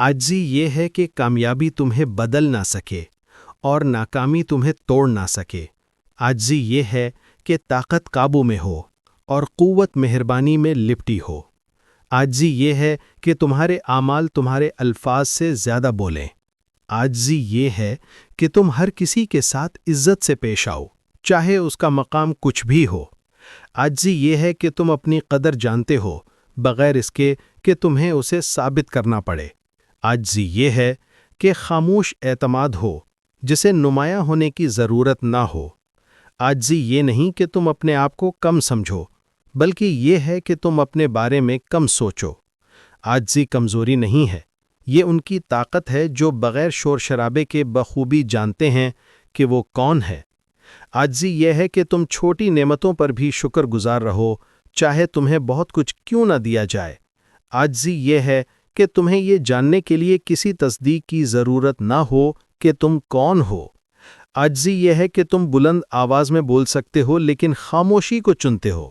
عاجزی یہ ہے کہ کامیابی تمہیں بدل نہ سکے اور ناکامی تمہیں توڑ نہ سکے۔ عاجزی یہ ہے کہ طاقت قابو میں ہو اور قوت مہربانی میں لپٹی ہو۔ عاجزی یہ ہے کہ تمہارے اعمال تمہارے الفاظ سے زیادہ بولیں۔ عاجزی یہ ہے کہ تم ہر کسی کے ساتھ عزت سے پیش آؤ، چاہے اس کا مقام کچھ بھی ہو۔ عاجزی یہ ہے کہ تم اپنی قدر جانتے ہو، بغیر اس کے کہ تمہیں اسے ثابت کرنا پڑے۔ عاجزی یہ ہے کہ خاموش اعتماد ہو، جسے نمایاں ہونے کی ضرورت نہ ہو۔ عاجزی یہ نہیں کہ تم اپنے آپ کو کم سمجھو، بلکہ یہ ہے کہ تم اپنے بارے میں کم سوچو۔ عاجزی کمزوری نہیں ہے، یہ ان کی طاقت ہے جو بغیر شور شرابے کے بخوبی جانتے ہیں کہ وہ کون ہے۔ عاجزی یہ ہے کہ تم چھوٹی نعمتوں پر بھی شکر گزار رہو، چاہے تمہیں بہت کچھ کیوں نہ دیا جائے۔ عاجزی یہ ہے کہ تمہیں یہ جاننے کے لیے کسی تصدیق کی ضرورت نہ ہو کہ تم کون ہو۔ عاجزی یہ ہے کہ تم بلند آواز میں بول سکتے ہو لیکن خاموشی کو چنتے ہو۔